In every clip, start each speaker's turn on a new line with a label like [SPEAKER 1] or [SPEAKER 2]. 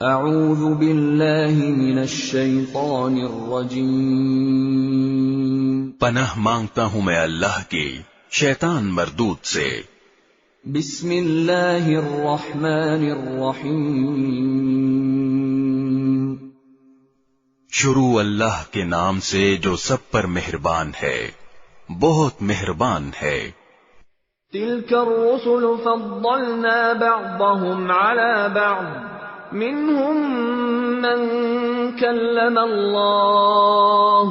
[SPEAKER 1] اعوذ باللہ من الشیطان الرجیم،
[SPEAKER 2] پناہ مانگتا ہوں میں اللہ کی شیطان مردود سے۔
[SPEAKER 1] بسم اللہ الرحمن الرحیم،
[SPEAKER 2] شروع اللہ کے نام سے جو سب پر مہربان ہے، بہت مہربان ہے۔
[SPEAKER 1] تلک الرسل فضلنا بعضهم على بعض، منهم من كلم الله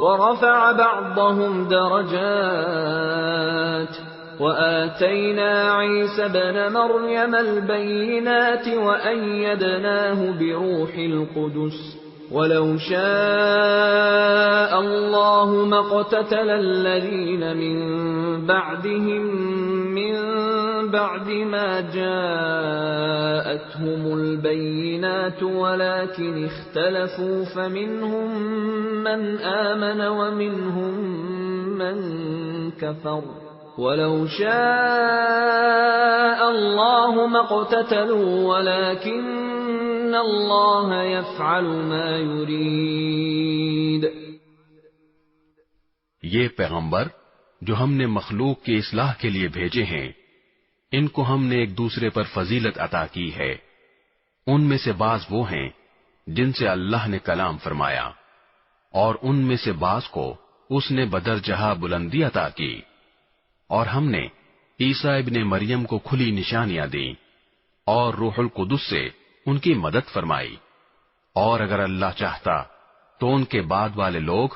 [SPEAKER 1] ورفع بعضهم درجات، وآتينا عيسى ابن مريم البينات وأيدناه بروح القدس، ولو شاء الله ما اقتتل الذين من بعدهم من بعد ما جاءتهم البينات ولكن اختلفوا فمنهم من آمن ومنهم من كفر، ولو شاء الله ما اقتتلوا ولكن الله يفعل ما يريد۔
[SPEAKER 2] یہ پیغمبر جو ہم نے مخلوق کی اصلاح کے لیے بھیجے ہیں، ان کو ہم نے ایک دوسرے پر فضیلت عطا کی ہے۔ ان میں سے بعض وہ ہیں جن سے اللہ نے کلام فرمایا، اور ان میں سے بعض کو اس نے بدرجہ بلندی عطا کی، اور ہم نے عیسیٰ ابن مریم کو کھلی نشانیاں دیں اور روح القدس سے ان کی مدد فرمائی، اور اگر اللہ چاہتا تو ان کے بعد والے لوگ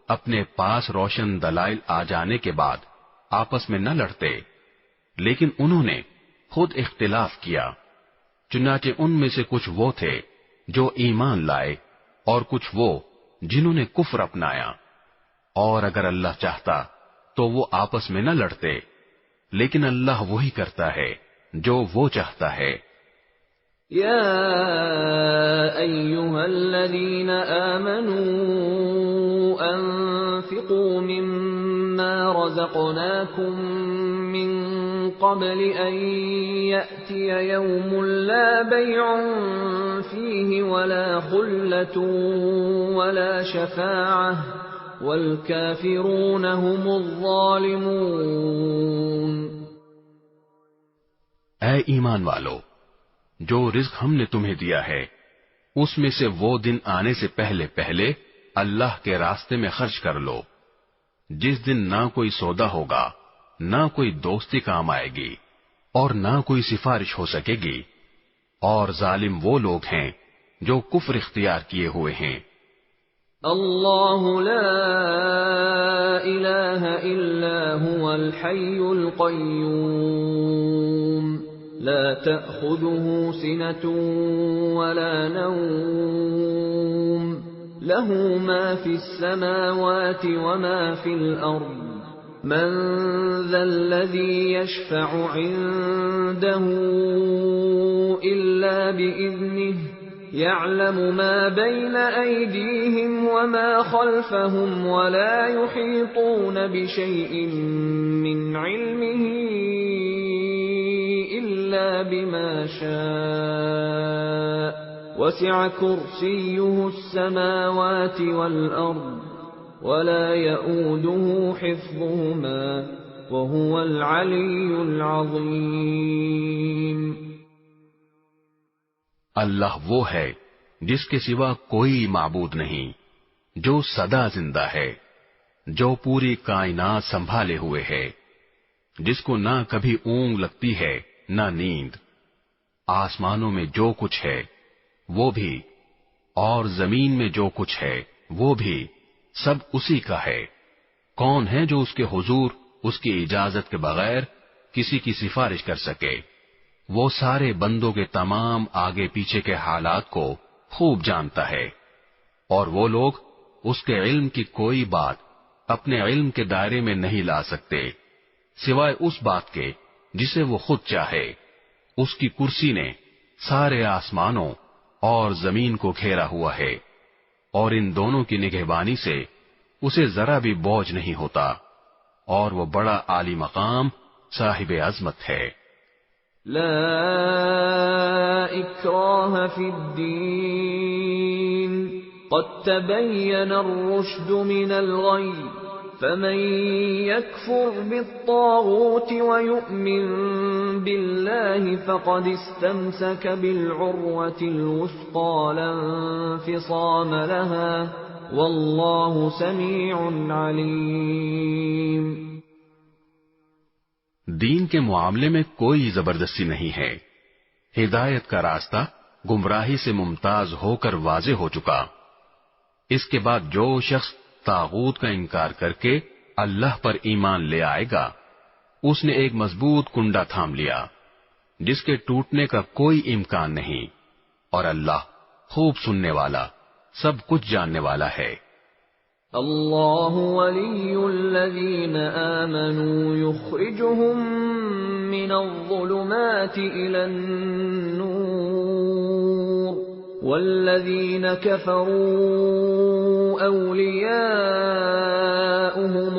[SPEAKER 2] اپنے پاس روشن دلائل آ جانے کے بعد آپس میں نہ لڑتے، لیکن انہوں نے خود اختلاف کیا۔ چنانچہ ان میں سے کچھ وہ تھے جو ایمان لائے اور کچھ وہ جنہوں نے کفر اپنایا، اور اگر اللہ چاہتا تو وہ آپس میں نہ لڑتے، لیکن اللہ وہی کرتا ہے جو وہ چاہتا ہے۔
[SPEAKER 1] یا ایھا الذین آمنوا انفقوا مما رزقناکم من قبل ان یأتی یوم لا بیع فیہ ولا خلة ولا شفاعة والکافرون هم الظالمون۔
[SPEAKER 2] اے ایمان والو، جو رزق ہم نے تمہیں دیا ہے اس میں سے وہ دن آنے سے پہلے پہلے اللہ کے راستے میں خرچ کر لو، جس دن نہ کوئی سودا ہوگا، نہ کوئی دوستی کام آئے گی، اور نہ کوئی سفارش ہو سکے گی، اور ظالم وہ لوگ ہیں جو کفر اختیار کیے ہوئے ہیں۔
[SPEAKER 1] اللہ لا الہ الا هو الحی القیوم، لا تأخذه سنة ولا نوم، له ما في السماوات وما في الأرض، من ذا الذي يشفع عنده إلا بإذنه، يعلم ما بين أيديهم وما خلفهم ولا يحيطون بشيء من علمه إلا بما شاء، وسع كرسيه السماوات والأرض ولا يؤوده حفظهما وهو العلي العظيم۔
[SPEAKER 2] اللہ وہ ہے جس کے سوا کوئی معبود نہیں، جو سدا زندہ ہے، جو پوری کائنات سنبھالے ہوئے ہے، جس کو نہ کبھی اونگ لگتی ہے نہ نیند۔ آسمانوں میں جو کچھ ہے وہ بھی، اور زمین میں جو کچھ ہے وہ بھی، سب اسی کا ہے۔ کون ہے جو اس کے حضور اس کی اجازت کے بغیر کسی کی سفارش کر سکے؟ وہ سارے بندوں کے تمام آگے پیچھے کے حالات کو خوب جانتا ہے، اور وہ لوگ اس کے علم کی کوئی بات اپنے علم کے دائرے میں نہیں لا سکتے سوائے اس بات کے جسے وہ خود چاہے۔ اس کی کرسی نے سارے آسمانوں اور زمین کو گھیرا ہوا ہے، اور ان دونوں کی نگہبانی سے اسے ذرا بھی بوجھ نہیں ہوتا، اور وہ بڑا عالی مقام صاحب عظمت ہے۔
[SPEAKER 1] لا اکراہ فی الدین قد تبین الرشد من الغی فمن يكفر بالطاغوت ويؤمن بالله فقد استمسك بالعروة الوثقى لا انفصام لها والله سميع عليم.
[SPEAKER 2] دین کے معاملے میں کوئی زبردستی نہیں ہے. ہدایت کا راستہ گمراہی سے ممتاز ہو کر واضح ہو چکا. اس کے بعد جو شخص طاغوت کا انکار کر کے اللہ پر ایمان لے آئے گا، اس نے ایک مضبوط کنڈا تھام لیا جس کے ٹوٹنے کا کوئی امکان نہیں، اور اللہ خوب سننے والا، سب کچھ جاننے والا ہے.
[SPEAKER 1] اللہ ولی الذین آمنوا یخرجهم من الظلمات الى النور والذین کفروا اولیاؤهم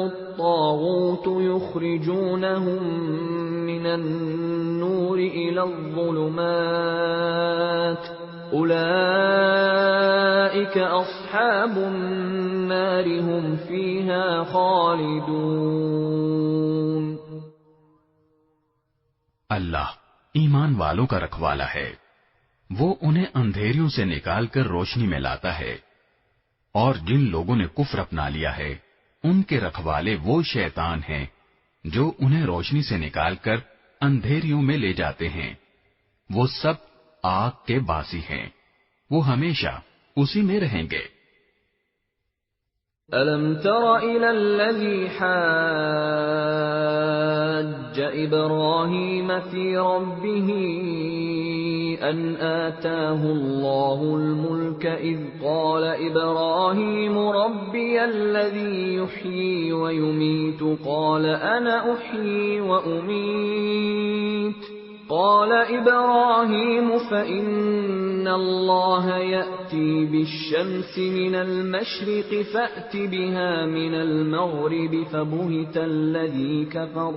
[SPEAKER 1] الطاغوت یخرجونهم من النور الى الظلمات اولئک اصحاب النار هم فیہا خالدون.
[SPEAKER 2] اللہ ایمان والوں کا رکھوالا ہے. وہ انہیں اندھیریوں سے نکال کر روشنی میں لاتا ہے، اور جن لوگوں نے کفر اپنا لیا ہے ان کے رکھوالے وہ شیطان ہیں جو انہیں روشنی سے نکال کر اندھیریوں میں لے جاتے ہیں. وہ سب آگ کے باسی ہیں، وہ ہمیشہ اسی میں رہیں گے.
[SPEAKER 1] أَلَمْ تَرَ إِلَى الَّذِي حَاجَّ إِبْرَاهِيمَ فِي رَبِّهِ أَنْ آتَاهُ اللَّهُ الْمُلْكَ إِذْ قَالَ إِبْرَاهِيمُ رَبِّيَ الَّذِي يُحْيِي وَيُمِيتُ قَالَ أَنَا أُحْيِي وَأُمِيتُ قال إبراهيم فإن الله يأتي بالشمس من المشرق فأت بها من المغرب فبهت الذي كفر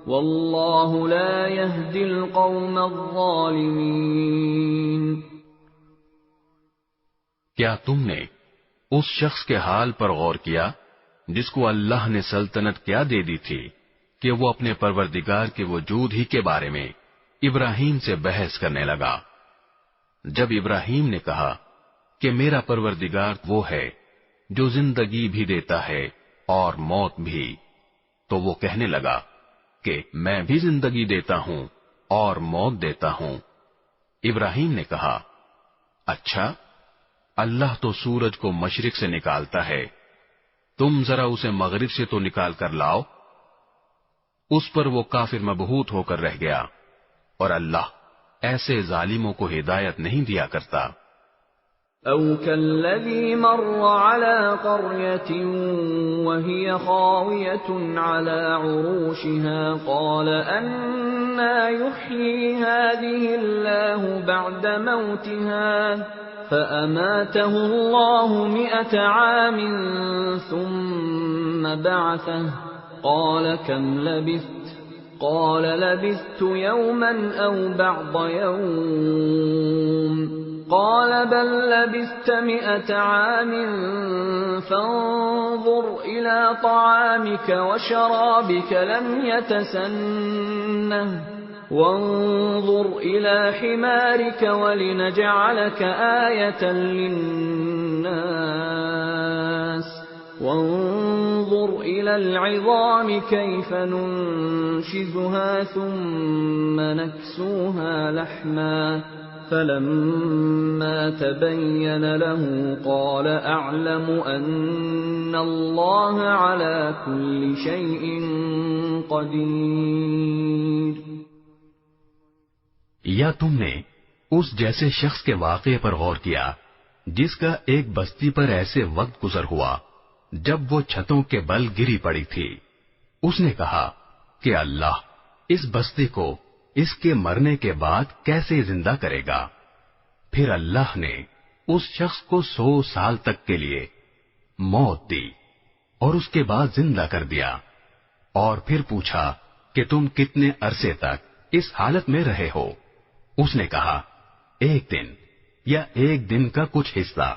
[SPEAKER 1] والله لا يهدي القوم الظالمين.
[SPEAKER 2] کیا تم نے اس شخص کے حال پر غور کیا جس کو اللہ نے سلطنت کیا دے دی تھی کہ وہ اپنے پروردگار کے وجود ہی کے بارے میں ابراہیم سے بحث کرنے لگا؟ جب ابراہیم نے کہا کہ میرا پروردگار وہ ہے جو زندگی بھی دیتا ہے اور موت بھی، تو وہ کہنے لگا کہ میں بھی زندگی دیتا ہوں اور موت دیتا ہوں. ابراہیم نے کہا، اچھا، اللہ تو سورج کو مشرق سے نکالتا ہے، تم ذرا اسے مغرب سے تو نکال کر لاؤ. اس پر وہ کافر مبہوت ہو کر رہ گیا، اور اللہ ایسے ظالموں کو ہدایت نہیں دیا کرتا.
[SPEAKER 1] او كالذي مر على قرية وهي خاوية على عروشها قال أنى يحيي هذه الله بعد موتها فأماته الله 100 عام ثم بعثه قال كم لبثت قال لبثت يوما أو بعض يوم قال بل لبثت 100 عام فانظر إلى طعامك وشرابك لم يتسنه وانظر إلى حمارك ولنجعلك آية للناس وانظر إلى العظام كيف ننشزها ثم نكسوها لحما فلما تبين له قال أعلم أن الله على كل شيء قدير.
[SPEAKER 2] یا تم نے اس جیسے شخص کے واقعے پر غور کیا جس کا ایک بستی پر ایسے وقت گزر ہوا جب وہ چھتوں کے بل گری پڑی تھی. اس نے کہا کہ اللہ اس بستی کو اس کے مرنے کے بعد کیسے زندہ کرے گا؟ پھر اللہ نے اس شخص کو 100 سال تک کے لیے موت دی اور اس کے بعد زندہ کر دیا، اور پھر پوچھا کہ تم کتنے عرصے تک اس حالت میں رہے ہو؟ اس نے کہا 1 دن یا 1 دن کا کچھ حصہ۔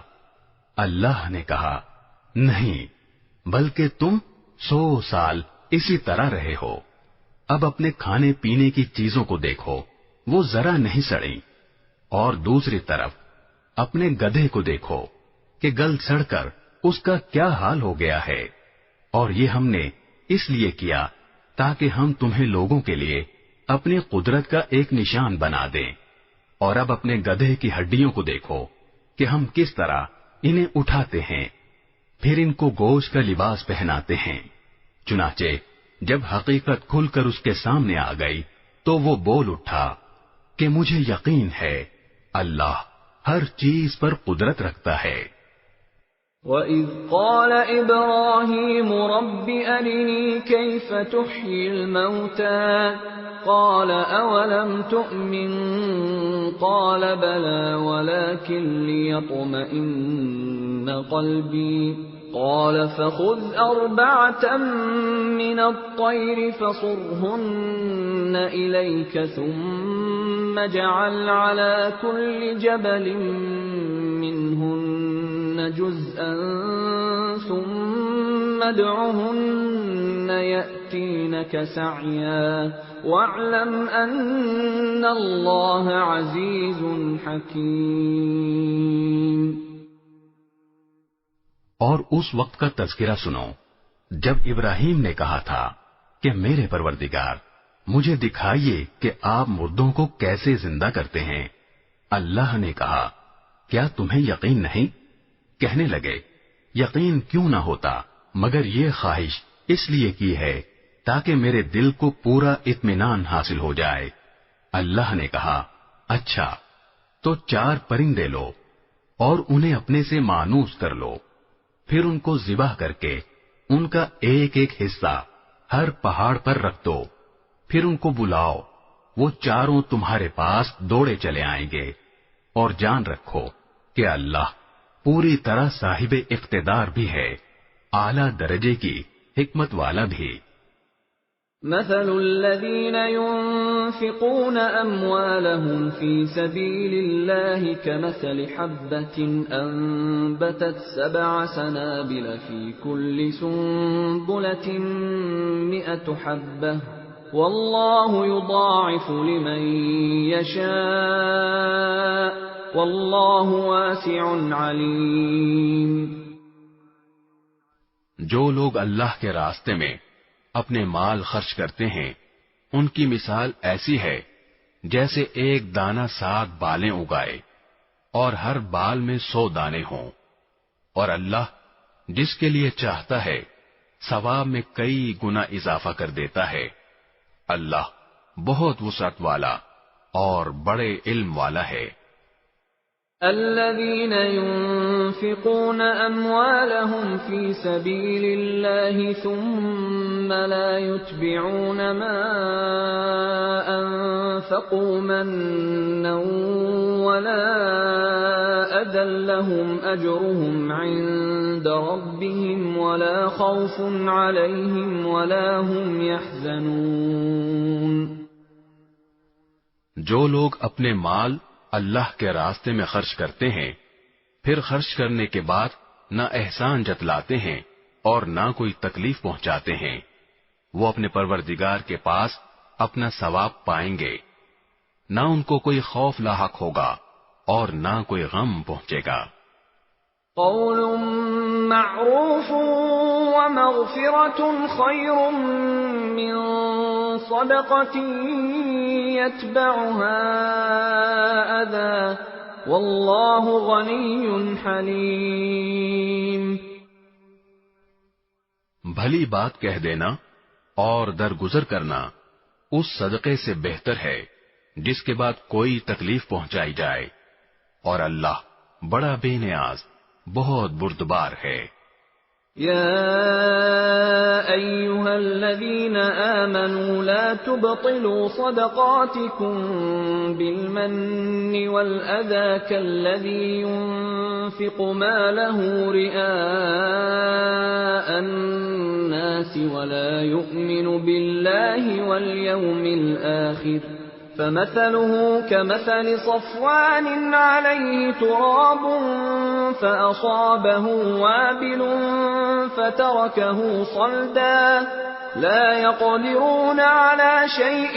[SPEAKER 2] اللہ نے کہا نہیں، بلکہ تم 100 سال اسی طرح رہے ہو۔ اب اپنے کھانے پینے کی چیزوں کو دیکھو، وہ ذرا نہیں سڑیں، اور دوسری طرف اپنے گدھے کو دیکھو کہ گل سڑ کر اس کا کیا حال ہو گیا ہے۔ اور یہ ہم نے اس لیے کیا تاکہ ہم تمہیں لوگوں کے لیے اپنی قدرت کا ایک نشان بنا دیں۔ اور اب اپنے گدھے کی ہڈیوں کو دیکھو کہ ہم کس طرح انہیں اٹھاتے ہیں، پھر ان کو گوشت کا لباس پہناتے ہیں۔ چنانچہ جب حقیقت کھل کر اس کے سامنے آ گئی تو وہ بول اٹھا کہ مجھے یقین ہے اللہ ہر چیز پر قدرت رکھتا ہے۔
[SPEAKER 1] وَإِذْ قَالَ إِبْرَاهِيمُ رَبِّ أَرِنِي كَيْفَ تُحْيِي الْمَوْتَى قَالَ أَوَلَمْ تُؤْمِنْ قَالَ بَلَى وَلَكِنْ لِيَطْمَئِنَّ قَلْبِي قَالَ فَخُذْ 4 مِنَ الطَّيْرِ فَصُرْهُنَّ إِلَيْكَ ثُمَّ اجْعَلْ عَلَى كُلِّ جَبَلٍ مِّنْهُنَّ جُزْءًا ثُمَّ ادْعُهُنَّ يَأْتِينَكَ سَعْيًا وَاعْلَمْ أَنَّ اللَّهَ عَزِيزٌ حَكِيمٌ۔
[SPEAKER 2] اور اس وقت کا تذکرہ سنو جب ابراہیم نے کہا تھا کہ میرے پروردگار مجھے دکھائیے کہ آپ مردوں کو کیسے زندہ کرتے ہیں۔ اللہ نے کہا کیا تمہیں یقین نہیں؟ کہنے لگے یقین کیوں نہ ہوتا مگر یہ خواہش اس لیے کی ہے تاکہ میرے دل کو پورا اطمینان حاصل ہو جائے۔ اللہ نے کہا اچھا تو 4 پرندے لو اور انہیں اپنے سے مانوس کر لو، پھر ان کو ذبح کر کے ان کا ایک ایک حصہ ہر پہاڑ پر رکھ دو، پھر ان کو بلاؤ، وہ چاروں تمہارے پاس دوڑے چلے آئیں گے، اور جان رکھو کہ اللہ پوری طرح صاحب اقتدار بھی ہے، اعلیٰ درجے کی حکمت والا بھی۔
[SPEAKER 1] مثل الذين ينفقون أموالهم في سبيل الله كمثل حبة أنبتت 7 سنابل في كل سنبلة 100 حبة والله يضاعف لمن يشاء والله واسع عليم۔
[SPEAKER 2] جو لوگ اللہ کے راستے میں اپنے مال خرچ کرتے ہیں ان کی مثال ایسی ہے جیسے ایک دانہ ساگ بالیں اگائے اور ہر بال میں 100 دانے ہوں، اور اللہ جس کے لیے چاہتا ہے ثواب میں کئی گنا اضافہ کر دیتا ہے۔ اللہ بہت وسعت والا اور بڑے علم والا ہے۔
[SPEAKER 1] الذين ينفقون أموالهم في سبيل الله ثم لا يتبعون ما أنفقوا منا ولا أذى لهم أجرهم عند ربهم ولا خوف عليهم ولا هم يحزنون۔
[SPEAKER 2] جو لوگ اپنے مال اللہ کے راستے میں خرچ کرتے ہیں پھر خرچ کرنے کے بعد نہ احسان جتلاتے ہیں اور نہ کوئی تکلیف پہنچاتے ہیں، وہ اپنے پروردگار کے پاس اپنا ثواب پائیں گے، نہ ان کو کوئی خوف لاحق ہوگا اور نہ کوئی غم پہنچے گا۔
[SPEAKER 1] قول معروف ومغفرة خير من صدقة يتبعها أذى والله غني حليم۔
[SPEAKER 2] بھلی بات کہہ دینا اور درگزر کرنا اس صدقے سے بہتر ہے جس کے بعد کوئی تکلیف پہنچائی جائے، اور اللہ بڑا بے نیاز بہت بردبار ہے۔
[SPEAKER 1] يا أيها الذين آمنوا لا تبطلوا صدقاتكم بالمن والأذى كالذي ينفق ماله رئاء الناس ولا يؤمن بالله واليوم الآخر فمثله كمثل صفوان عليه تراب فأصابه وابل فتركه صلدا لا يقدرون على شيء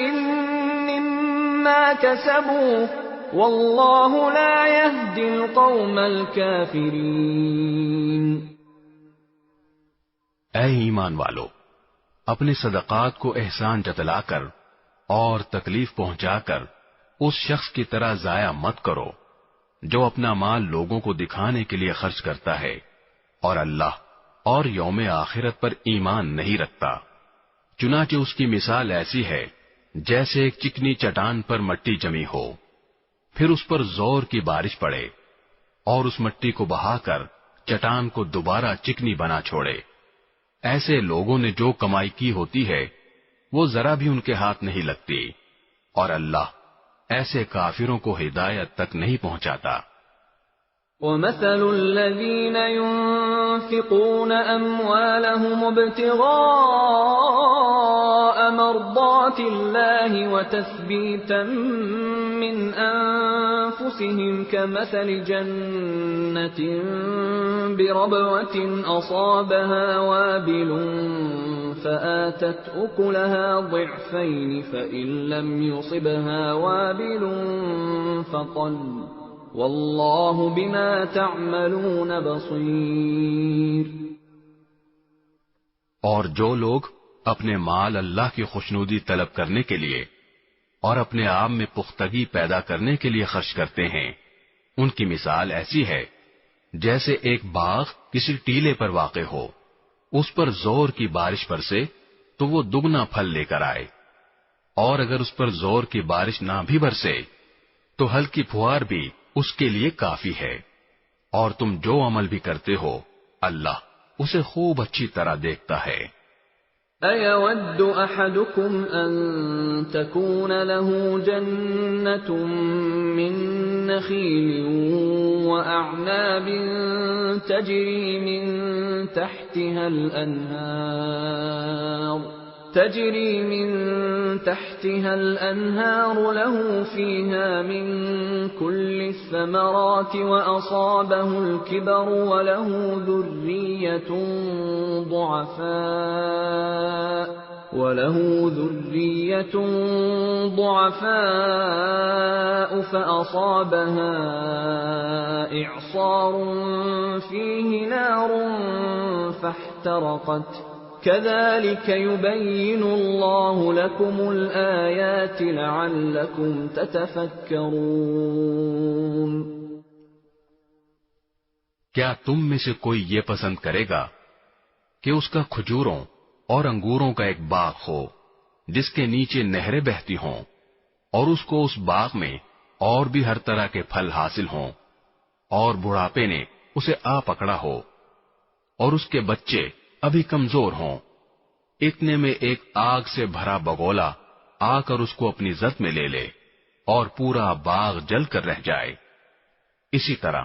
[SPEAKER 1] مما كسبوا والله لا يهدي القوم الكافرين۔
[SPEAKER 2] اے ایمان والو، اپنے صدقات کو احسان جتلا کر اور تکلیف پہنچا کر اس شخص کی طرح ضائع مت کرو جو اپنا مال لوگوں کو دکھانے کے لیے خرچ کرتا ہے اور اللہ اور یوم آخرت پر ایمان نہیں رکھتا۔ چنانچہ اس کی مثال ایسی ہے جیسے ایک چکنی چٹان پر مٹی جمی ہو، پھر اس پر زور کی بارش پڑے اور اس مٹی کو بہا کر چٹان کو دوبارہ چکنی بنا چھوڑے۔ ایسے لوگوں نے جو کمائی کی ہوتی ہے وہ ذرا بھی ان کے ہاتھ نہیں لگتی، اور اللہ ایسے کافروں کو ہدایت تک نہیں پہنچاتا۔
[SPEAKER 1] وَمَثَلُ الَّذِينَ يُنْفِقُونَ أَمْوَالَهُمُ ابْتِغَاءَ مَرْضَاتِ اللَّهِ وَتَثْبِيتًا مِّنْ أَنفُسِهِمْ كَمَثَلِ جَنَّةٍ بِرَبْوَةٍ أَصَابَهَا وَابِلٌ فَآتَتْ أُكُلَهَا ضِعْفَيْنِ فَإِن لَّمْ يُصِبْهَا وَابِلٌ فَطَلٌّ واللہ بما تعملون بصیر۔
[SPEAKER 2] اور جو لوگ اپنے مال اللہ کی خوشنودی طلب کرنے کے لیے اور اپنے آپ میں پختگی پیدا کرنے کے لیے خرچ کرتے ہیں، ان کی مثال ایسی ہے جیسے ایک باغ کسی ٹیلے پر واقع ہو، اس پر زور کی بارش برسے تو وہ دگنا پھل لے کر آئے، اور اگر اس پر زور کی بارش نہ بھی برسے تو ہلکی پھوار بھی اس کے لیے کافی ہے، اور تم جو عمل بھی کرتے ہو اللہ اسے خوب اچھی طرح دیکھتا ہے۔
[SPEAKER 1] أَيَوَدُّ أَحَدُكُمْ أَن تَكُونَ لَهُ جَنَّةٌ مِّن نَّخِيلٍ وَأَعْنَابٍ تَجْرِي مِن تحتها الأنهار له فيها من كل الثمرات وأصابه الكبر وله ذرية ضعفاء فأصابها إعصار فيه نار فاحترقت كذلك يبين الله لكم الآيات لعلكم تتفكرون۔
[SPEAKER 2] کیا تم میں سے کوئی یہ پسند کرے گا کہ اس کا کھجوروں اور انگوروں کا ایک باغ ہو جس کے نیچے نہریں بہتی ہوں، اور اس کو اس باغ میں اور بھی ہر طرح کے پھل حاصل ہوں، اور بڑھاپے نے اسے آ پکڑا ہو، اور اس کے بچے ابھی کمزور ہوں، اتنے میں ایک آگ سے بھرا بگولا آ کر اس کو اپنی زد میں لے لے اور پورا باغ جل کر رہ جائے۔ اسی طرح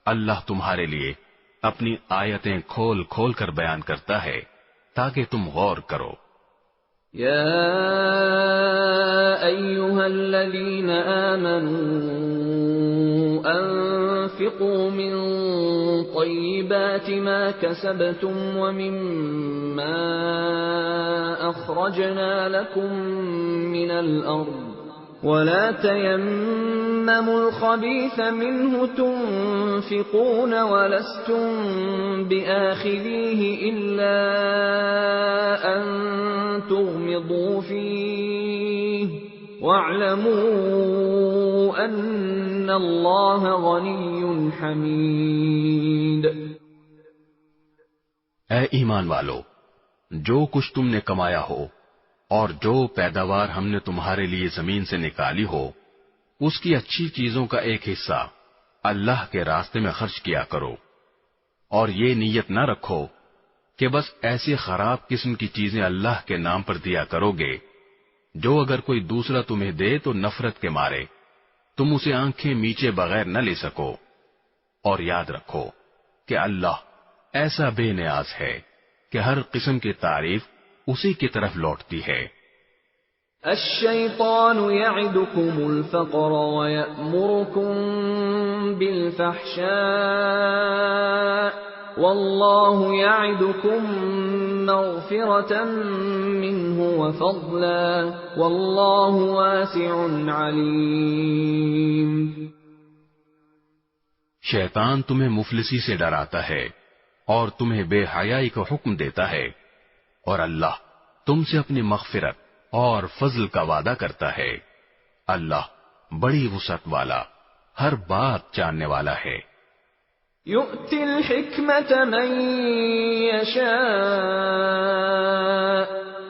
[SPEAKER 2] اللہ تمہارے لیے اپنی آیتیں کھول کھول کر بیان کرتا ہے تاکہ تم غور کرو۔
[SPEAKER 1] یا ایھا الذین آمنوا انفقوا من طیبات ما کسبتم ومما اخرجنا لكم من الارض ولا تيمموا الخبيث منه تنفقون ولستم بآخذيه إلا أن تغمضوا فيه واعلموا أن الله غني حميد۔
[SPEAKER 2] اے ایمان والو، جو کچھ تم نے کمایا ہو اور جو پیداوار ہم نے تمہارے لیے زمین سے نکالی ہو، اس کی اچھی چیزوں کا ایک حصہ اللہ کے راستے میں خرچ کیا کرو، اور یہ نیت نہ رکھو کہ بس ایسی خراب قسم کی چیزیں اللہ کے نام پر دیا کرو گے جو اگر کوئی دوسرا تمہیں دے تو نفرت کے مارے تم اسے آنکھیں میچے بغیر نہ لے سکو، اور یاد رکھو کہ اللہ ایسا بے نیاز ہے کہ ہر قسم کی تعریف اسی کی طرف لوٹتی ہے۔
[SPEAKER 1] الشیطان یعدکم الفقر ویأمرکم بالفحشاء واللہ یعدکم مغفرة منہ وفضلا واللہ واسع علیم.
[SPEAKER 2] شیطان تمہیں مفلسی سے ڈراتا ہے اور تمہیں بے حیائی کا حکم دیتا ہے، اور اللہ تم سے اپنی مغفرت اور فضل کا وعدہ کرتا ہے. اللہ بڑی وسعت والا، ہر بات جاننے والا ہے.
[SPEAKER 1] یؤتی الحکمت من یشاء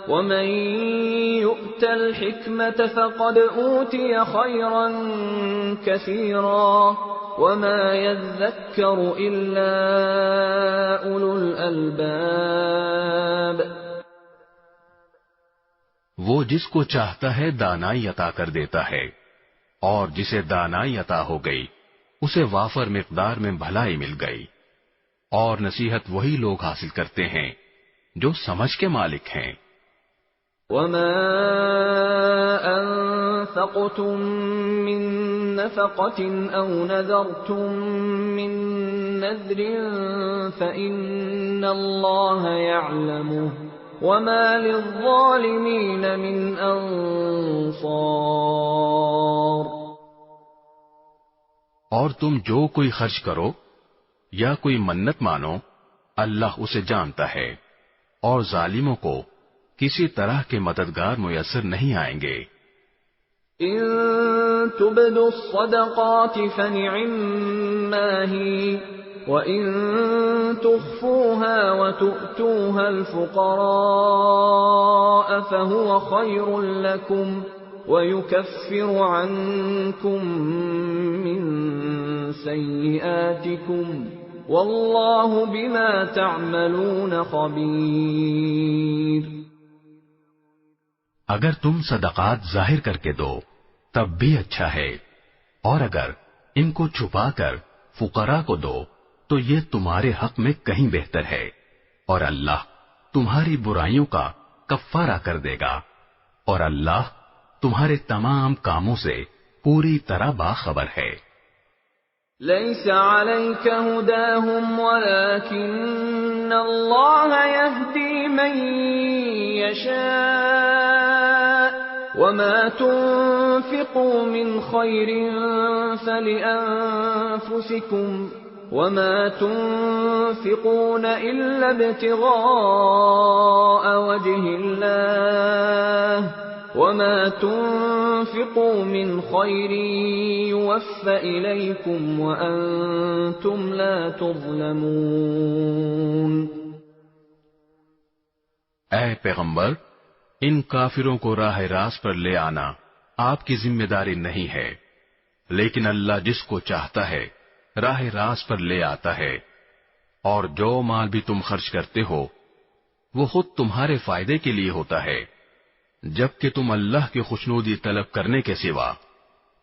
[SPEAKER 1] ومن یؤت الحکمت فقد اوتی خیرا کثیرا وما يذكر الا اولو الالباب.
[SPEAKER 2] وہ جس کو چاہتا ہے دانائی عطا کر دیتا ہے، اور جسے دانائی عطا ہو گئی اسے وافر مقدار میں بھلائی مل گئی. اور نصیحت وہی لوگ حاصل کرتے ہیں جو سمجھ کے مالک ہیں.
[SPEAKER 1] وما انفقتم من نفقة او نذرتم من نذر فإن الله يعلمه وما للظالمين من انصار.
[SPEAKER 2] اور تم جو کوئی خرچ کرو یا کوئی منت مانو، اللہ اسے جانتا ہے، اور ظالموں کو کسی طرح کے مددگار میسر نہیں آئیں گے.
[SPEAKER 1] ان تبدوا الصدقات فنعما هي وان تخفوها وتؤتوها الفقراء فهو خير لكم ويكفر عنكم من سيئاتكم والله بما تعملون خبير.
[SPEAKER 2] اگر تم صدقات ظاہر کر کے دو تب بھی اچھا ہے، اور اگر ان کو چھپا کر فقراء کو دو تو یہ تمہارے حق میں کہیں بہتر ہے، اور اللہ تمہاری برائیوں کا کفارہ کر دے گا، اور اللہ تمہارے تمام کاموں سے پوری طرح باخبر ہے.
[SPEAKER 1] ليس عليك هداهم ولكن الله يهدي من يشاء وما تنفقوا من خير فلأنفسكم وما تنفقون إلا ابتغاء وجه الله وما تنفقوا من خير يوفى إليكم وأنتم لا تظلمون.
[SPEAKER 2] اے پیغمبر، ان کافروں کو راہ راست پر لے آنا آپ کی ذمہ داری نہیں ہے، لیکن اللہ جس کو چاہتا ہے راہ راست پر لے آتا ہے، اور جو مال بھی تم خرچ کرتے ہو وہ خود تمہارے فائدے کے لیے ہوتا ہے، جبکہ تم اللہ کی خوشنودی طلب کرنے کے سوا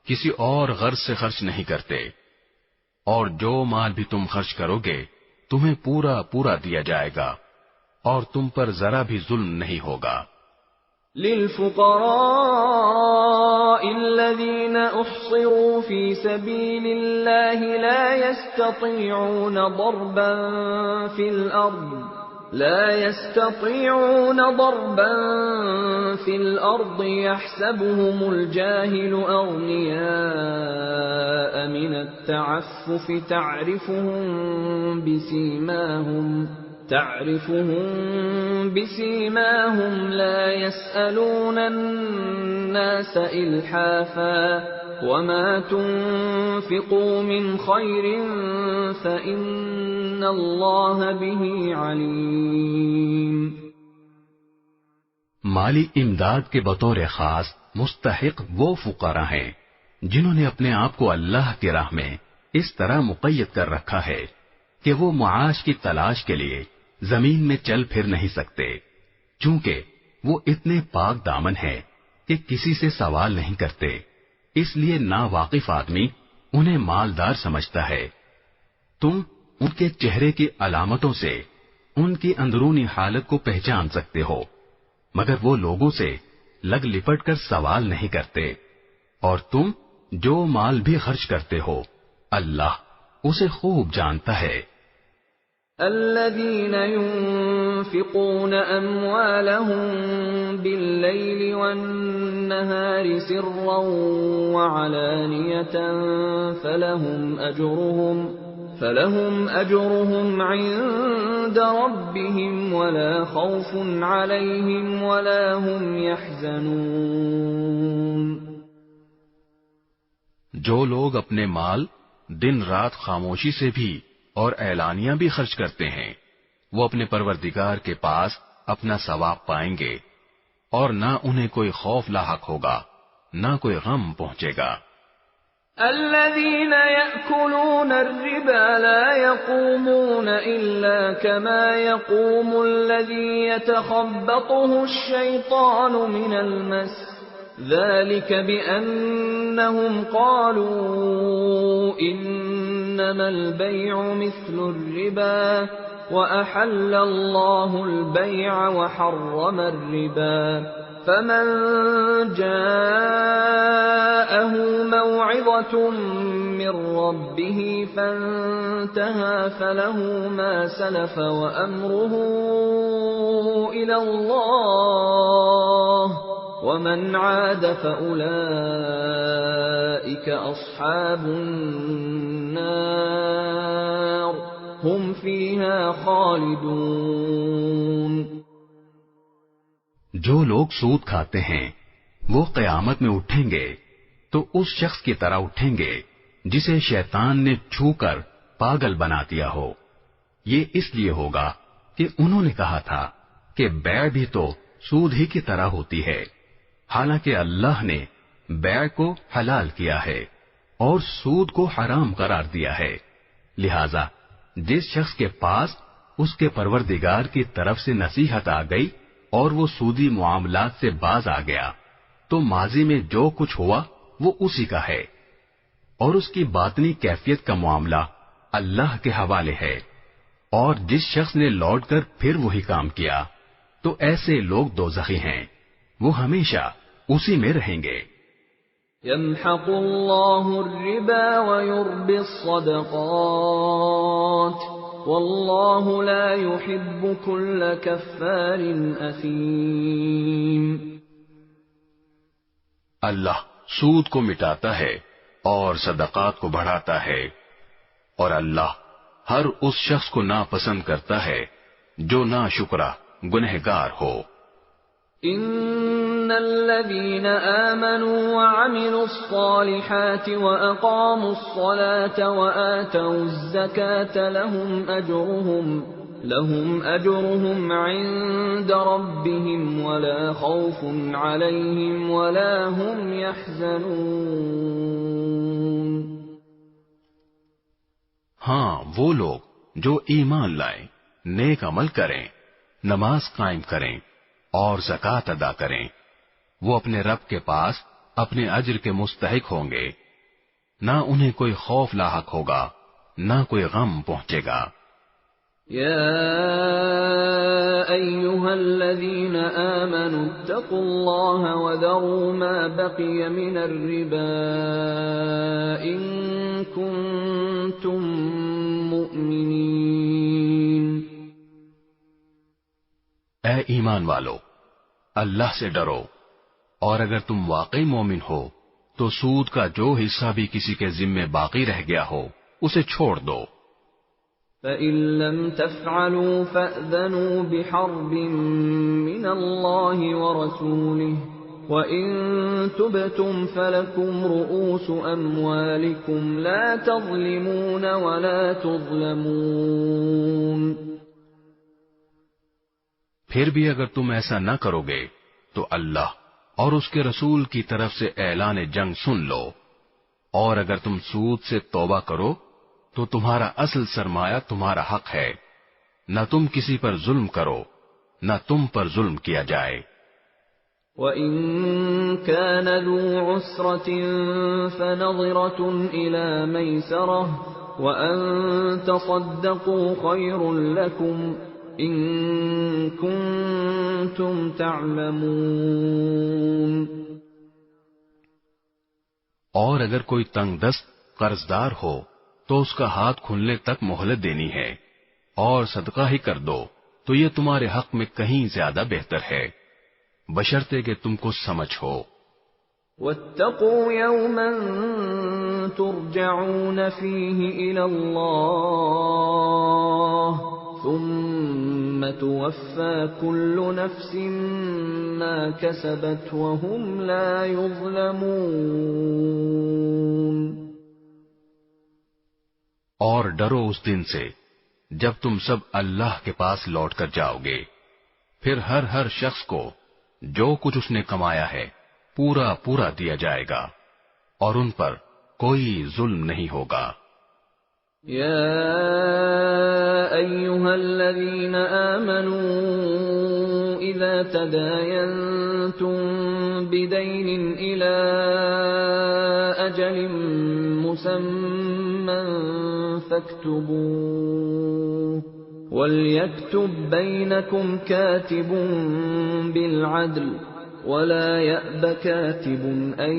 [SPEAKER 2] کسی اور غرض سے خرچ نہیں کرتے، اور جو مال بھی تم خرچ کرو گے تمہیں پورا پورا دیا جائے گا، اور تم پر ذرا بھی ظلم نہیں ہوگا.
[SPEAKER 1] للفقراء الذين احصروا في سبيل الله لا يستطيعون ضربا في الأرض يحسبهم الجاهل أغنياء من التعفف تعرفهم بسيماهم لا يسألون الناس إلحافا وما تنفقوا من خير فإن الله به عليم.
[SPEAKER 2] مالی امداد کے بطور خاص مستحق وہ فقراء ہیں جنہوں نے اپنے آپ کو اللہ کی راہ میں اس طرح مقید کر رکھا ہے کہ وہ معاش کی تلاش کے لیے زمین میں چل پھر نہیں سکتے، چونکہ وہ اتنے پاک دامن ہیں کہ کسی سے سوال نہیں کرتے، اس لیے ناواقف آدمی انہیں مالدار سمجھتا ہے. تم ان کے چہرے کی علامتوں سے ان کی اندرونی حالت کو پہچان سکتے ہو، مگر وہ لوگوں سے لگ لپٹ کر سوال نہیں کرتے، اور تم جو مال بھی خرچ کرتے ہو اللہ اسے خوب جانتا ہے۔
[SPEAKER 1] الذين ينفقون أموالهم بالليل والنهار سرا وعلانية فلهم أجرهم عند ربهم ولا خوف عليهم ولا هم يحزنون۔
[SPEAKER 2] جو لوگ اپنے مال دن رات خاموشی سے بھی اور اعلانیہ بھی خرچ کرتے ہیں وہ اپنے پروردگار کے پاس اپنا ثواب پائیں گے، اور نہ انہیں کوئی خوف لاحق ہوگا نہ کوئی غم پہنچے گا۔
[SPEAKER 1] الذين يأكلون الربا لا يقومون إلا كما يقوم الذي يتخبطه الشيطان من المس، ذلك بأنهم قالوا إنما البيع مثل الربا وأحل الله البيع وحرم الربا، فمن جاءه موعظة من ربه فانتهى فله ما سلف وأمره إلى الله ومن عاد فأولئك أصحاب النار هم فيها خالدون۔
[SPEAKER 2] جو لوگ سود کھاتے ہیں وہ قیامت میں اٹھیں گے تو اس شخص کی طرح اٹھیں گے جسے شیطان نے چھو کر پاگل بنا دیا ہو۔ یہ اس لیے ہوگا کہ انہوں نے کہا تھا کہ بیع بھی تو سود ہی کی طرح ہوتی ہے، حالانکہ اللہ نے بیع کو حلال کیا ہے اور سود کو حرام قرار دیا ہے۔ لہذا جس شخص کے پاس اس کے پروردگار کی طرف سے نصیحت آ گئی اور وہ سودی معاملات سے باز آ گیا تو ماضی میں جو کچھ ہوا وہ اسی کا ہے، اور اس کی باطنی کیفیت کا معاملہ اللہ کے حوالے ہے، اور جس شخص نے لوٹ کر پھر وہی کام کیا تو ایسے لوگ دوزخی ہیں، وہ ہمیشہ اسی میں رہیں گے۔
[SPEAKER 1] يمحق الله الربا ويربي الصدقات والله لا يحب كل كفار أثيم۔
[SPEAKER 2] اللہ سود کو مٹاتا ہے اور صدقات کو بڑھاتا ہے، اور اللہ ہر اس شخص کو ناپسند کرتا ہے جو ناشکرا گنہگار ہو۔
[SPEAKER 1] ان الذين آمنوا وعملوا الصالحات واقاموا الصلاة وآتوا الزكاة لهم اجرهم عند ربهم ولا خوف عليهم ولا هم يحزنون۔
[SPEAKER 2] ہاں وہ لوگ جو ایمان لائیں، نیک عمل کریں، نماز قائم کریں اور زکوٰۃ ادا کریں، وہ اپنے رب کے پاس اپنے اجر کے مستحق ہوں گے، نہ انہیں کوئی خوف لاحق ہوگا نہ کوئی غم پہنچے گا۔
[SPEAKER 1] يا أيها الذين آمنوا اتقوا الله وذروا ما بقي من الربا إن كنتم مؤمنين۔
[SPEAKER 2] اے ایمان والو، اللہ سے ڈرو، اور اگر تم واقعی مومن ہو تو سود کا جو حصہ بھی کسی کے ذمے باقی رہ گیا ہو اسے چھوڑ دو۔
[SPEAKER 1] فَإِن لَّمْ تَفْعَلُوا فَأْذَنُوا بِحَرْبٍ مِّنَ اللَّهِ وَرَسُولِهِ وَإِن تُبْتُمْ فَلَكُمْ رُءُوسُ أَمْوَالِكُمْ لَا تَظْلِمُونَ وَلَا تُظْلَمُونَ۔
[SPEAKER 2] پھر بھی اگر تم ایسا نہ کرو گے تو اللہ اور اس کے رسول کی طرف سے اعلان جنگ سن لو، اور اگر تم سود سے توبہ کرو تو تمہارا اصل سرمایہ تمہارا حق ہے، نہ تم کسی پر ظلم کرو نہ تم پر ظلم کیا جائے۔
[SPEAKER 1] وَإِن كَانَ ذُو عُسْرَةٍ فَنَظِرَةٌ إِلَى مَيْسَرَةٍ وَأَن تَصَدَّقُوا خَيْرٌ لَّكُمْ إن كنتم تعلمون.
[SPEAKER 2] اور اگر کوئی تنگ دست قرضدار ہو تو اس کا ہاتھ کھلنے تک مہلت دینی ہے، اور صدقہ ہی کر دو تو یہ تمہارے حق میں کہیں زیادہ بہتر ہے، بشرطے کہ تم کو سمجھ ہو.
[SPEAKER 1] واتقوا يوما ترجعون فيه إلى الله ثم توفى كل نفس ما كسبت وهم لا يظلمون.
[SPEAKER 2] اور ڈرو اس دن سے جب تم سب اللہ کے پاس لوٹ کر جاؤ گے، پھر ہر شخص کو جو کچھ اس نے کمایا ہے پورا پورا دیا جائے گا، اور ان پر کوئی ظلم نہیں ہوگا.
[SPEAKER 1] یا ایھا الذین آمنوا اذا تداینتم بدین الی اجل مسمى فاكتبوه وليكتب بينكم كاتب بالعدل ولا يأب كاتب أن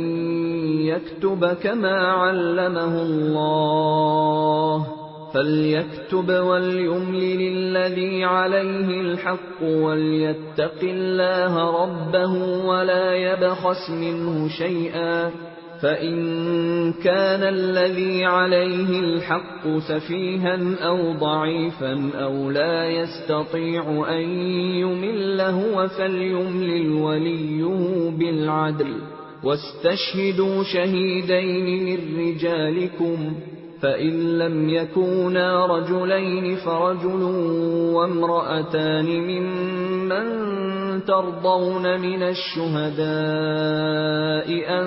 [SPEAKER 1] يكتب كما علمه الله فليكتب وليملل الذي عليه الحق وليتق الله ربه ولا يبخس منه شيئا فإن كان الذي عليه الحق سفيها أو ضعيفا أو لا يستطيع أن يمل هو فليملل وليه بالعدل واستشهدوا شهيدين من رجالكم فإن لم يكونا رجلين فرجل وامرأتان ممن ترضون من الشهداء أن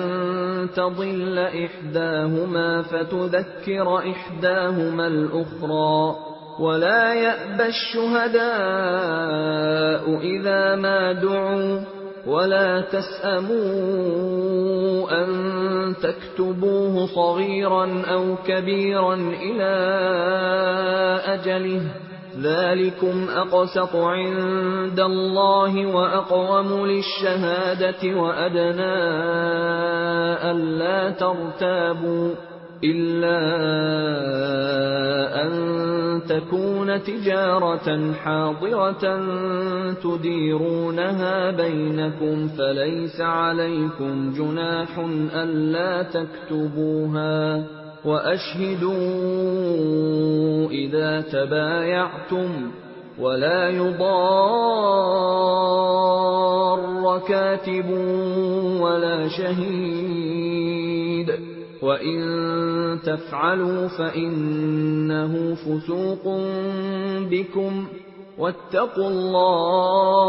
[SPEAKER 1] تضل إحداهما فتذكر إحداهما الأخرى ولا يأبى الشهداء إذا ما دعوا ولا تسأموا أن تكتبوه صغيرا أو كبيرا إلى أجله ذلكم أقسط عند الله وأقوم للشهادة وأدنى ألا ترتابوا إلا أن تكون تجارة حاضرة تديرونها بينكم فليس عليكم جناح ألا تكتبوها وأشهدوا إذا تبايعتم ولا يضار كاتب ولا شهيد وَإِن تَفْعَلُوا فَإِنَّهُ فُسُوقٌ بِكُمْ وَاتَّقُوا اللَّهَ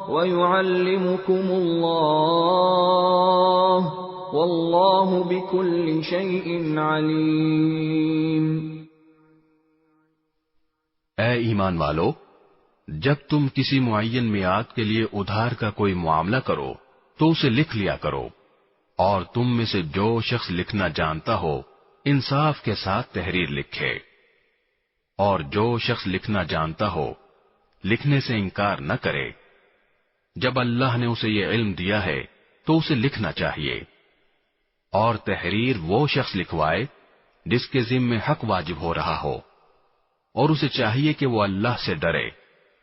[SPEAKER 1] وَيُعَلِّمُكُمُ اللَّهُ وَاللَّهُ بِكُلِّ شَيْءٍ عَلِيمٌ.
[SPEAKER 2] اے ایمان والو، جب تم کسی معین میعاد کے لیے ادھار کا کوئی معاملہ کرو تو اسے لکھ لیا کرو، اور تم میں سے جو شخص لکھنا جانتا ہو انصاف کے ساتھ تحریر لکھے، اور جو شخص لکھنا جانتا ہو لکھنے سے انکار نہ کرے. جب اللہ نے اسے یہ علم دیا ہے تو اسے لکھنا چاہیے، اور تحریر وہ شخص لکھوائے جس کے ذمے حق واجب ہو رہا ہو، اور اسے چاہیے کہ وہ اللہ سے ڈرے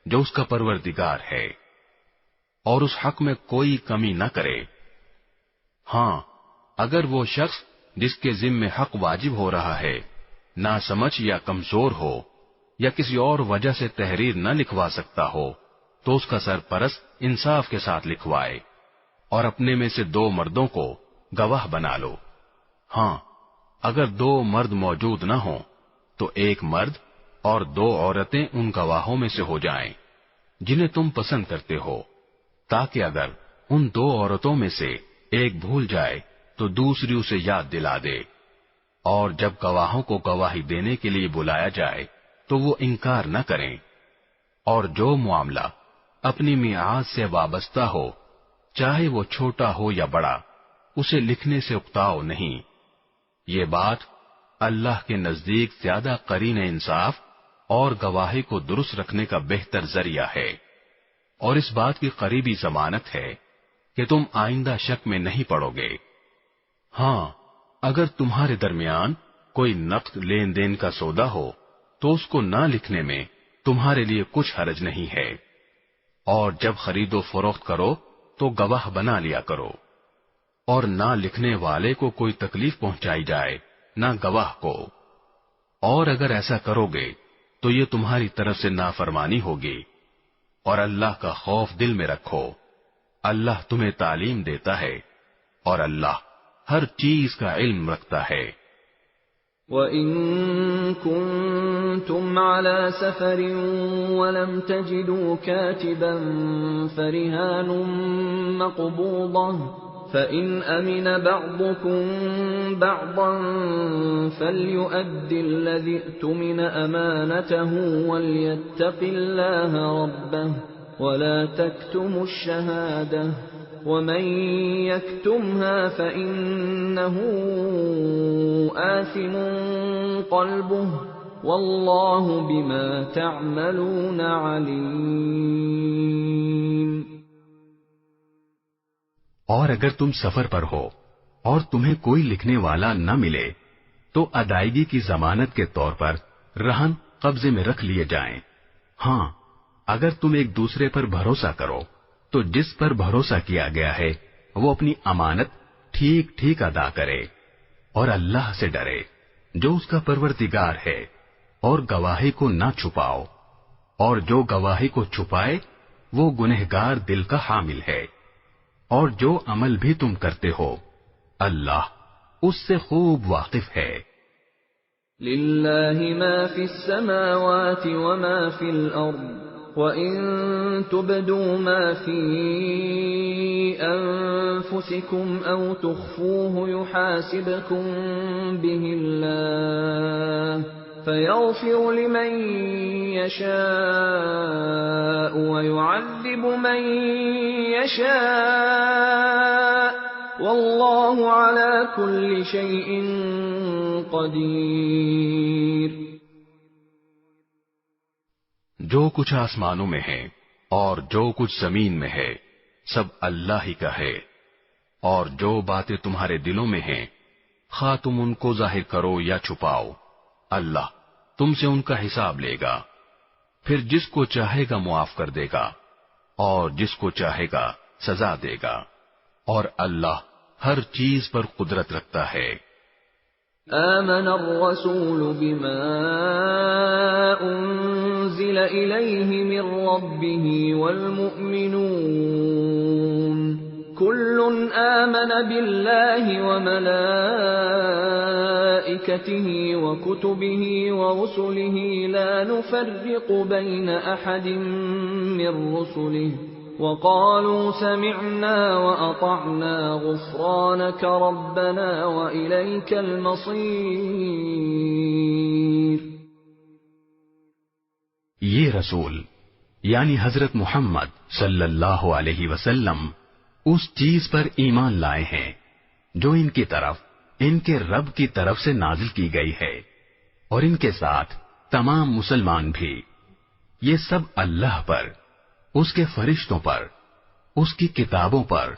[SPEAKER 2] جو اس کا پروردگار ہے، اور اس حق میں کوئی کمی نہ کرے. ہاں، اگر وہ شخص جس کے ذمے حق واجب ہو رہا ہے ناسمجھ یا کمزور ہو یا کسی اور وجہ سے تحریر نہ لکھوا سکتا ہو تو اس کا سرپرست انصاف کے ساتھ لکھوائے، اور اپنے میں سے 2 مردوں کو گواہ بنا لو. ہاں، اگر 2 مرد موجود نہ ہوں تو 1 مرد اور 2 عورتیں ان گواہوں میں سے ہو جائیں جنہیں تم پسند کرتے ہو، تاکہ اگر ان 2 عورتوں میں سے ایک بھول جائے تو دوسری اسے یاد دلا دے، اور جب گواہوں کو گواہی دینے کے لیے بلایا جائے تو وہ انکار نہ کریں. اور جو معاملہ اپنی میعاد سے وابستہ ہو، چاہے وہ چھوٹا ہو یا بڑا، اسے لکھنے سے اکتاؤ نہیں. یہ بات اللہ کے نزدیک زیادہ قرین انصاف اور گواہی کو درست رکھنے کا بہتر ذریعہ ہے، اور اس بات کی قریبی ضمانت ہے کہ تم آئندہ شک میں نہیں پڑو گے۔ ہاں، اگر تمہارے درمیان کوئی نقد لین دین کا سودا ہو تو اس کو نہ لکھنے میں تمہارے لیے کچھ حرج نہیں ہے، اور جب خرید و فروخت کرو تو گواہ بنا لیا کرو، اور نہ لکھنے والے کو کوئی تکلیف پہنچائی جائے نہ گواہ کو، اور اگر ایسا کرو گے تو یہ تمہاری طرف سے نافرمانی ہوگی، اور اللہ کا خوف دل میں رکھو، اللہ تمہیں تعلیم دیتا ہے اور اللہ ہر چیز کا علم رکھتا ہے۔
[SPEAKER 1] وَإِن كُنتُمْ عَلَى سَفَرٍ وَلَمْ تَجِدُوا كَاتِبًا فَرِهَانٌ مَّقْبُوضَةٌ فَإِنْ أَمِنَ بَعْضُكُمْ بَعْضًا فَلْيُؤَدِّ الَّذِي اؤْتُمِنَ أَمَانَتَهُ وَلْيَتَّقِ اللَّهَ رَبَّهُ وَلَا تَكْتُمُوا الشَّهَادَةَ وَمَن يَكْتُمْهَا فَإِنَّهُ آثِمٌ قَلْبُهُ وَاللَّهُ بِمَا تَعْمَلُونَ عَلِيمٌ۔
[SPEAKER 3] اور اگر تم سفر پر ہو اور تمہیں کوئی لکھنے والا نہ ملے تو ادائیگی کی ضمانت کے طور پر رہن قبضے میں رکھ لیے جائیں۔ ہاں، اگر تم ایک دوسرے پر بھروسہ کرو تو جس پر بھروسہ کیا گیا ہے وہ اپنی امانت ٹھیک ٹھیک ادا کرے، اور اللہ سے ڈرے جو اس کا پروردگار ہے، اور گواہی کو نہ چھپاؤ، اور جو گواہی کو چھپائے وہ گنہگار دل کا حامل ہے، اور جو عمل بھی تم کرتے ہو اللہ اس سے خوب واقف ہے۔
[SPEAKER 1] لِلَّهِ مَا فِي السَّمَاوَاتِ وَمَا فِي الْأَرْضِ وَإِن تُبْدُوا مَا فِي أَنفُسِكُمْ أَوْ تُخْفُوهُ يُحَاسِبْكُم بِهِ اللَّهُ فَيَغْفِرُ لِمَن يَشَاءُ وَيُعَذِّبُ مَن يَشَاءُ وَاللَّهُ عَلَى كُلِّ شَيْءٍ قَدِيرٌ۔
[SPEAKER 2] جو کچھ آسمانوں میں ہے اور جو کچھ زمین میں ہے سب اللہ ہی کا ہے، اور جو باتیں تمہارے دلوں میں ہیں خواہ تم ان کو ظاہر کرو یا چھپاؤ، اللہ تم سے ان کا حساب لے گا، پھر جس کو چاہے گا معاف کر دے گا اور جس کو چاہے گا سزا دے گا، اور اللہ ہر چیز پر قدرت رکھتا ہے۔
[SPEAKER 1] آمن الرسول بما أنزل إليه من ربه والمؤمنون كل آمن بالله وملائكته وكتبه ورسله لا نفرق بين أحد من رسله وقالوا سمعنا وأطعنا غفرانك ربنا وإليك المصير۔
[SPEAKER 3] یہ رسول یعنی حضرت محمد صلی اللہ علیہ وسلم اس چیز پر ایمان لائے ہیں جو ان کی طرف ان کے رب کی طرف سے نازل کی گئی ہے، اور ان کے ساتھ تمام مسلمان بھی، یہ سب اللہ پر، اس کے فرشتوں پر، اس کی کتابوں پر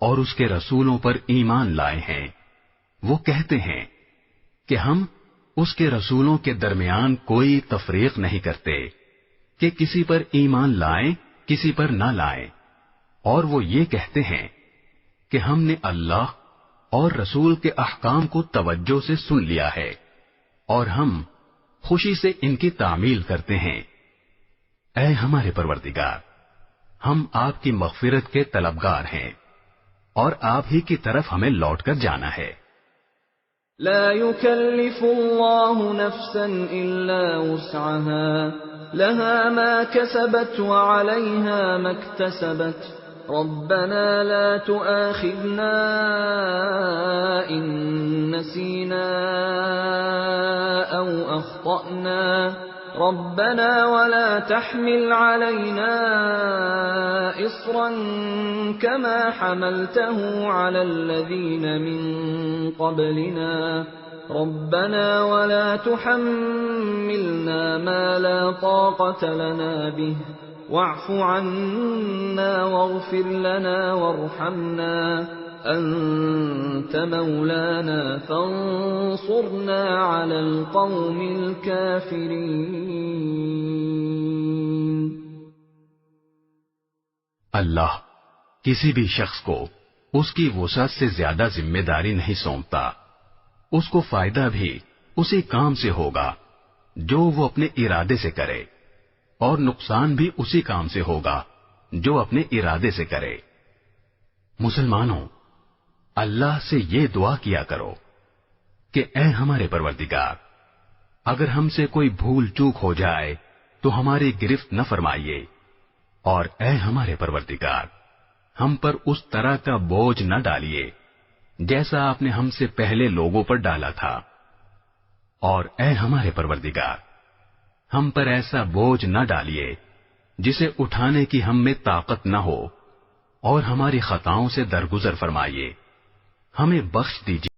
[SPEAKER 3] اور اس کے رسولوں پر ایمان لائے ہیں۔ وہ کہتے ہیں کہ ہم اس کے رسولوں کے درمیان کوئی تفریق نہیں کرتے کہ کسی پر ایمان لائیں کسی پر نہ لائیں، اور وہ یہ کہتے ہیں کہ ہم نے اللہ اور رسول کے احکام کو توجہ سے سن لیا ہے اور ہم خوشی سے ان کی تعمیل کرتے ہیں۔ اے ہمارے پروردگار، ہم آپ کی مغفرت کے طلبگار ہیں اور آپ ہی کی طرف ہمیں لوٹ کر جانا ہے۔
[SPEAKER 1] لا يكلف الله نفسا إلا وسعها لها ما كسبت وعليها ما اكتسبت ربنا لا تؤاخذنا إن نسينا أو أخطأنا ربنا ولا تحمل علينا إصرا كما حملته على الذين من قبلنا ربنا ولا تحملنا ما لا طاقة لنا به واعف عنا واغفر لنا وارحمنا أنت مولانا فانصرنا على القوم الكافرين.
[SPEAKER 3] اللہ کسی بھی شخص کو اس کی وسعت سے زیادہ ذمہ داری نہیں سونپتا. اس کو فائدہ بھی اسی کام سے ہوگا جو وہ اپنے ارادے سے کرے، اور نقصان بھی اسی کام سے ہوگا جو اپنے ارادے سے کرے. مسلمانوں، اللہ سے یہ دعا کیا کرو کہ اے ہمارے پروردگار، اگر ہم سے کوئی بھول چوک ہو جائے تو ہماری گرفت نہ فرمائیے، اور اے ہمارے پروردگار، ہم پر اس طرح کا بوجھ نہ ڈالیے جیسا آپ نے ہم سے پہلے لوگوں پر ڈالا تھا، اور اے ہمارے پروردگار، ہم پر ایسا بوجھ نہ ڈالیے جسے اٹھانے کی ہم میں طاقت نہ ہو، اور ہماری خطاؤں سے درگزر فرمائیے، ہمیں بخش دیجیے.